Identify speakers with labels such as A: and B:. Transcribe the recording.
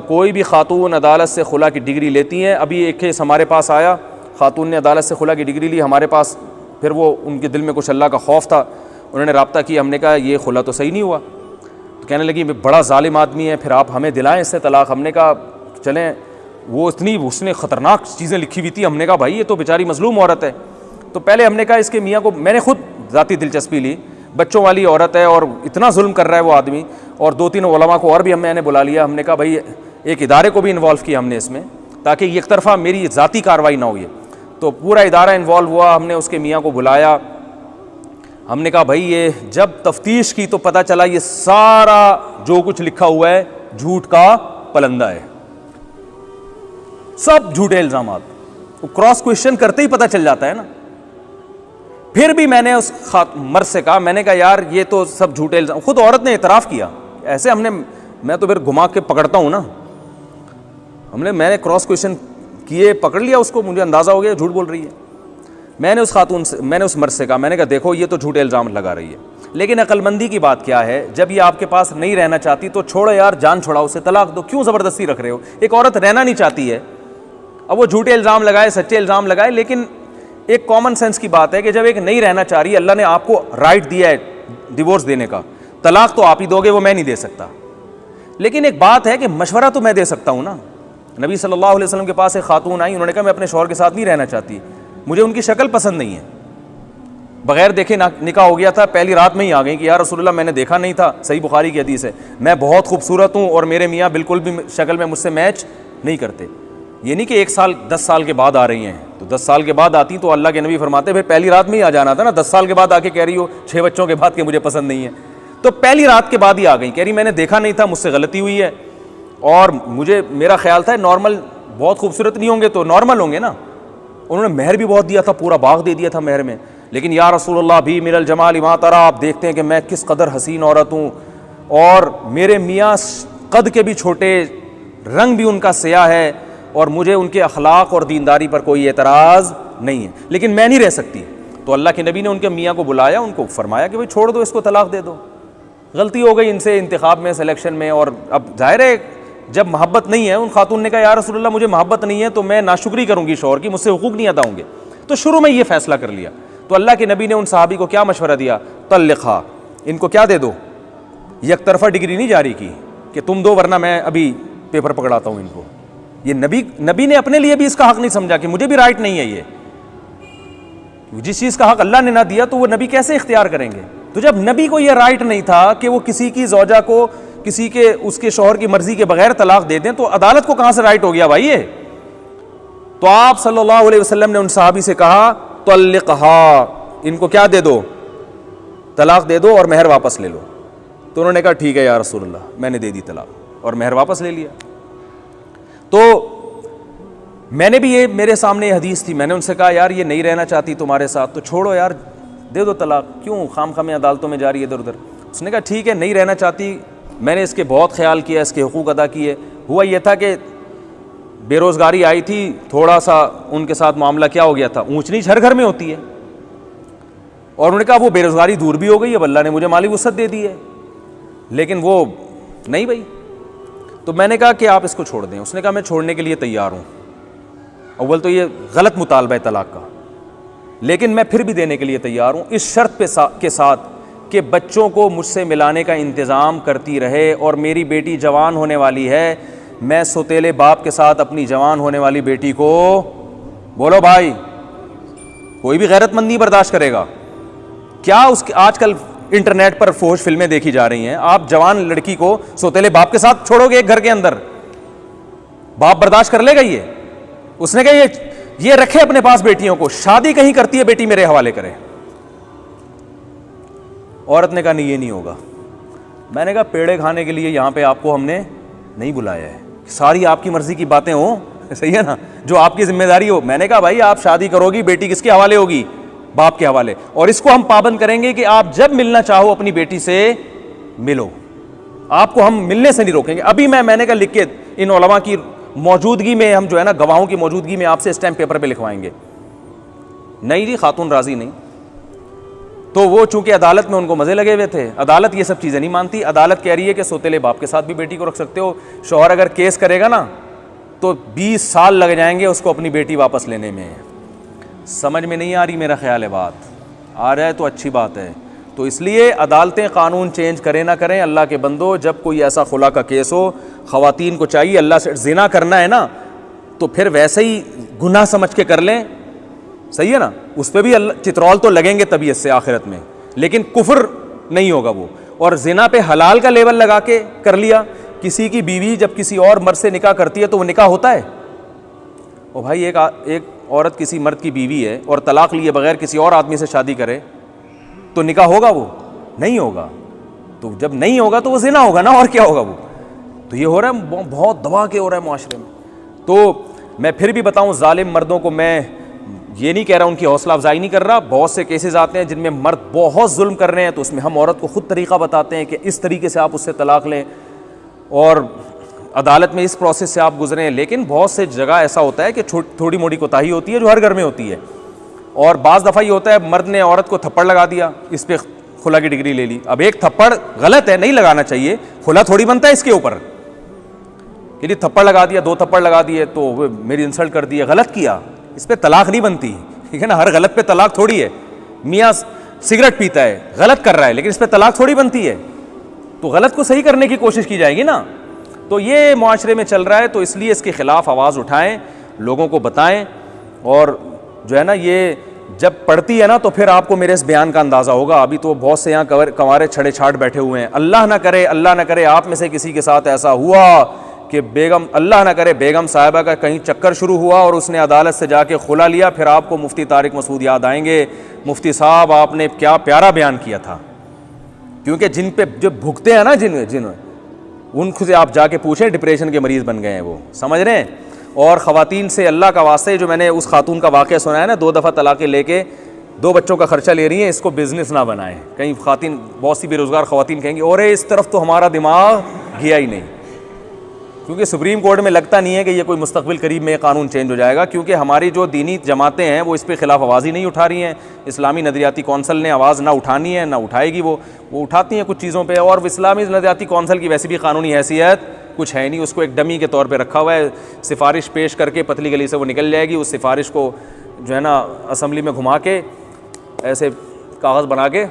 A: कोई भी खातून अदालत से खुला की डिग्री लेती हैं। अभी एक केस हमारे पास आया, खातून ने अदालत से खुला की डिग्री ली हमारे पास, फिर वो उनके दिल में कुछ अल्लाह का खौफ था, उन्होंने रब्ता किया, हमने कहा ये खुला तो सही नहीं हुआ, तो कहने लगी बड़ा जालिम आदमी है, फिर आप हमें दिलाएं इससे तलाक। हमने कहा चलें, वो इतनी उसने ख़तरनाक चीज़ें लिखी हुई थी, हमने कहा भाई ये तो बेचारी मजलूम औरत है। तो पहले हमने कहा इसके मियाँ को, मैंने खुद ज़ाती दिलचस्पी ली, बच्चों वाली औरत है और इतना जुल्म कर रहा है वो आदमी, और 2-3 उलमा को और भी मैंने बुला लिया। हमने कहा भाई एक इदारे को भी इन्वॉल्व किया हमने इसमें, ताकि एक तरफा मेरी ज़ाती कार्रवाई ना हो। ये तो पूरा इदारा इन्वॉल्व हुआ, हमने उसके मियाँ को बुलाया, हमने कहा भाई ये जब तफ्तीश की तो पता चला ये सारा जो कुछ लिखा हुआ है झूठ का पलंदा है, सब झूठे इल्जामात। वो क्रॉस क्वेश्चन करते ही पता चल जाता है ना। फिर भी मैंने उस मर्द से कहा, मैंने कहा यार ये तो सब झूठे इल्जाम, खुद औरत ने इतराफ़ किया ऐसे। मैं तो फिर घुमा के पकड़ता हूँ ना, मैंने क्रॉस क्वेश्चन किए, पकड़ लिया उसको, मुझे अंदाज़ा हो गया झूठ बोल रही है। मैंने उस मर्द से कहा, मैंने कहा देखो ये तो झूठे इल्ज़ाम लगा रही है, लेकिन अक्लमंदी की बात क्या है, जब ये आपके पास नहीं रहना चाहती तो छोड़ो यार, जान छोड़ाओ, उसे तलाक दो, क्यों ज़बरदस्ती रख रहे हो। एक औरत रहना नहीं चाहती है, अब वो झूठे इल्ज़ाम लगाए, सच्चे इल्ज़ाम लगाए, लेकिन एक कॉमन सेंस की बात है कि जब एक नहीं रहना चाह रही है, अल्लाह ने आपको राइट दिया है डिवोर्स देने का, तलाक तो आप ही दोगे, वो मैं नहीं दे सकता। लेकिन एक बात है कि मशवरा तो मैं दे सकता हूँ ना। नबी सल्लल्लाहु अलैहि वसल्लम के पास एक खातून आई, उन्होंने कहा मैं अपने शौहर के साथ नहीं रहना चाहती, मुझे उनकी शक्ल पसंद नहीं है, बगैर देखे निकाह हो गया था, पहली रात में ही आ गई कि यार रसूलुल्लाह मैंने देखा नहीं था, सही बुखारी की हदीस है, मैं बहुत खूबसूरत हूँ और मेरे मियाँ बिल्कुल भी शक्ल में मुझसे मैच नहीं करते। ये नहीं कि 1 साल 10 साल के बाद आ रही हैं, तो 10 साल के बाद आती तो अल्लाह के नबी फरमाते फिर पहली रात में ही आ जाना था ना। 10 साल के बाद आके कह रही हो 6 बच्चों के बाद के मुझे पसंद नहीं है, तो पहली रात के बाद ही आ गई, कह रही मैंने देखा नहीं था, मुझसे गलती हुई है, और मेरा ख्याल था नॉर्मल, बहुत खूबसूरत नहीं होंगे तो नॉर्मल होंगे ना। उन्होंने महर भी बहुत दिया था, पूरा बाग दे दिया था महर में, लेकिन या रसूलुल्लाह भी मिनल जमाल मा तरा, आप देखते हैं कि मैं किस कदर हसीन औरत हूँ, और मेरे मियाँ कद के भी छोटे, रंग भी उनका स्याह है, और मुझे उनके अखलाक और दीनदारी पर कोई एतराज़ नहीं है, लेकिन मैं नहीं रह सकती। तो अल्लाह के नबी ने उनके मियाँ को बुलाया, उनको फरमाया कि भाई छोड़ दो इसको, तलाक दे दो, गलती हो गई इनसे इंतखाब में, सिलेक्शन में, और अब जाहिर है जब मोहब्बत नहीं है, उन खातून ने कहा या रसूलुल्लाह मुझे मोहब्बत नहीं है तो मैं नाशुक्री करूँगी शौहर की, मुझसे हुकूक नहीं अदा होंगे, तो शुरू में ये फैसला कर लिया। तो अल्लाह के नबी ने उन सहाबी को क्या मशवरा दिया, तल्लिक़हा, इनको क्या दे दो, एक तरफा डिग्री नहीं जारी की कि तुम दो वरना मैं अभी पेपर पकड़ाता हूँ इनको। ये नबी ने अपने लिए भी इसका हक नहीं समझा कि मुझे भी राइट नहीं है, ये जिस चीज़ का हक अल्लाह ने ना दिया तो वो नबी कैसे इख्तियार करेंगे। तो जब नबी को यह राइट नहीं था कि वो किसी की ज़ौजा को किसी के उसके शौहर की मर्जी के बगैर तलाक दे दें, तो अदालत को कहां से राइट हो गया भाई ये। तो आप सल्लल्लाहु अलैहि वसल्लम ने उन सहाबी से कहा तल्लिक़हा, इनको क्या दे दो, तलाक दे दो और महर वापस ले लो। तो उन्होंने कहा ठीक है या रसूलुल्लाह, मैंने दे दी तलाक और महर वापस ले लिया। तो मैंने भी ये, मेरे सामने हदीस थी, मैंने उनसे कहा यार ये नहीं रहना चाहती तुम्हारे साथ तो छोड़ो यार, दे दो तलाक, क्यों खाम अदालतों में जा रही है इधर उधर। उसने कहा ठीक है नहीं रहना चाहती, मैंने इसके बहुत ख्याल किया, इसके हुकूक अदा किए। हुआ यह था कि बेरोज़गारी आई थी, थोड़ा सा उनके साथ मामला क्या हो गया था, ऊंच नीच हर घर में होती है, और उन्होंने कहा वो बेरोज़गारी दूर भी हो गई, अब अल्लाह ने मुझे माली वुसअत दे दी है, लेकिन वो नहीं भाई। तो मैंने कहा कि आप इसको छोड़ दें। उसने कहा मैं छोड़ने के लिए तैयार हूँ, अव्वल तो ये गलत मुतालबा है तलाक का, लेकिन मैं फिर भी देने के लिए तैयार हूँ इस शर्त के साथ कि बच्चों को मुझसे मिलाने का इंतज़ाम करती रहे, और मेरी बेटी जवान होने वाली है, मैं सौतेले बाप के साथ अपनी जवान होने वाली बेटी को, बोलो भाई कोई भी गैरतमंद नहीं बर्दाश्त करेगा क्या। उसके आजकल इंटरनेट पर फोश फिल्में देखी जा रही हैं, आप जवान लड़की को सौतेले बाप के साथ छोड़ोगे एक घर के अंदर, बाप बर्दाश्त कर लेगा ये। उसने कहा ये रखे अपने पास बेटियों को, शादी कहीं करती है बेटी मेरे हवाले करे। औरत ने कहा नहीं ये नहीं होगा। मैंने कहा पेड़े खाने के लिए यहाँ पे आपको हमने नहीं बुलाया है, सारी आपकी मर्जी की बातें हो, सही है ना, जो आपकी जिम्मेदारी हो। मैंने कहा भाई आप शादी करोगी, बेटी किसके हवाले होगी, बाप के हवाले, और इसको हम पाबंद करेंगे कि आप जब मिलना चाहो अपनी बेटी से मिलो, आपको हम मिलने से नहीं रोकेंगे। अभी मैंने कहा लिख के इन उलमा की मौजूदगी में, हम जो है ना गवाहों की मौजूदगी में आपसे स्टैम्प पेपर पे लिखवाएंगे। नहीं जी खातून राजी नहीं। तो वो चूंकि अदालत में उनको मज़े लगे हुए थे, अदालत ये सब चीज़ें नहीं मानती। अदालत कह रही है कि सौतेले बाप के साथ भी बेटी को रख सकते हो। शौहर अगर केस करेगा ना तो 20 साल लग जाएंगे उसको अपनी बेटी वापस लेने में। समझ में नहीं आ रही मेरा ख्याल है बात? आ रहा है तो अच्छी बात है। तो इसलिए अदालतें कानून चेंज करें ना करें, अल्लाह के बंदो, जब कोई ऐसा खुला का केस हो, ख़वातीन को चाहिए अल्लाह से ज़िना करना है ना तो फिर वैसे ही गुनाह समझ के कर लें, सही है ना। उस पर भी अल्लाह चित्रौल तो लगेंगे तबीयत से आखिरत में, लेकिन कुफ्र नहीं होगा वो। और ज़िना पे हलाल का लेवल लगा के कर लिया। किसी की बीवी जब किसी और मर्द से निकाह करती है तो वो निकाह होता है? ओ भाई, एक औरत किसी मर्द की बीवी है और तलाक लिए बगैर किसी और आदमी से शादी करे तो निकाह होगा? वो नहीं होगा। तो जब नहीं होगा तो वो ज़िना होगा ना, और क्या होगा वो। तो ये हो रहा है, बहुत दबा के हो रहा है माशरे में। तो मैं फिर भी बताऊं, जालिम मर्दों को मैं ये नहीं कह रहा, उनकी हौसला अफजाई नहीं कर रहा। बहुत से केसेस आते हैं जिनमें मर्द बहुत जुल्म कर रहे हैं, तो उसमें हम औरत को खुद तरीका बताते हैं कि इस तरीके से आप उससे तलाक लें और अदालत में इस प्रोसेस से आप गुजरें। लेकिन बहुत से जगह ऐसा होता है कि थोड़ी मोटी कोताही होती है जो हर घर में होती है। और बाज़ दफ़ा ये होता है मर्द ने औरत को थप्पड़ लगा दिया, इस पर खुला की डिग्री ले ली। अब एक थप्पड़ गलत है, नहीं लगाना चाहिए, खुला थोड़ी बनता है इसके ऊपर। कि नहीं, थप्पड़ लगा दिया, 2 थप्पड़ लगा दिए तो मेरी इंसल्ट कर दी है, गलत किया, इस पर तलाक नहीं बनती, ठीक है ना। हर गलत पे तलाक थोड़ी है। मियाँ सिगरेट पीता है, गलत कर रहा है, लेकिन इस पर तलाक थोड़ी बनती है। तो गलत को सही करने की कोशिश की जाएगी ना। तो ये मुआशरे में चल रहा है, तो इसलिए इसके ख़िलाफ़ आवाज़ उठाएं, लोगों को बताएं। और जो है ना, ये जब पढ़ती है ना तो फिर आपको मेरे इस बयान का अंदाज़ा होगा। अभी तो बहुत से यहाँ कंवारे छड़े छाट बैठे हुए हैं। अल्लाह ना करे आप में से किसी के साथ ऐसा हुआ कि बेगम, अल्लाह ना करे, बेगम साहिबा का कहीं चक्कर शुरू हुआ और उसने अदालत से जाके खुला लिया, फिर आपको मुफ्ती तारिक मसूद याद आएंगे। मुफ्ती साहब, आपने क्या प्यारा बयान किया था। क्योंकि जिन पे जो भुगते हैं ना, जिन उनसे आप जाके पूछें, डिप्रेशन के मरीज़ बन गए हैं वो, समझ रहे हैं। और ख़वातीन से अल्लाह का वास्ते, जो मैंने उस खातून का वाक़या सुना है ना, 2 दफ़ा तलाक़ें लेके 2 बच्चों का खर्चा ले रही हैं, इसको बिज़नेस ना बनाएं। कहीं ख़वातीन, बहुत सी बेरोज़गार ख़वातीन कहेंगी, और इस तरफ तो हमारा दिमाग गया ही नहीं। क्योंकि सुप्रीम कोर्ट में लगता नहीं है कि ये कोई मुस्तक़बिल करीब में कानून चेंज हो जाएगा। क्योंकि हमारी जो दीनी जमातें हैं वो इस पे ख़िलाफ़ आवाज़ ही नहीं उठा रही हैं। इस्लामी नदरियाती कौंसल ने आवाज़ ना उठानी है, ना उठाएगी। वो उठाती हैं कुछ चीज़ों पे। और इस्लामी नदरियाती कौंसल की वैसे भी कानूनी हैसियत कुछ है नहीं, उसको एक डमी के तौर पे रखा हुआ है। सिफारिश पेश करके पतली गली से वो निकल जाएगी। उस सिफारिश को जो है ना असम्बली में घुमा के ऐसे कागज़ बना के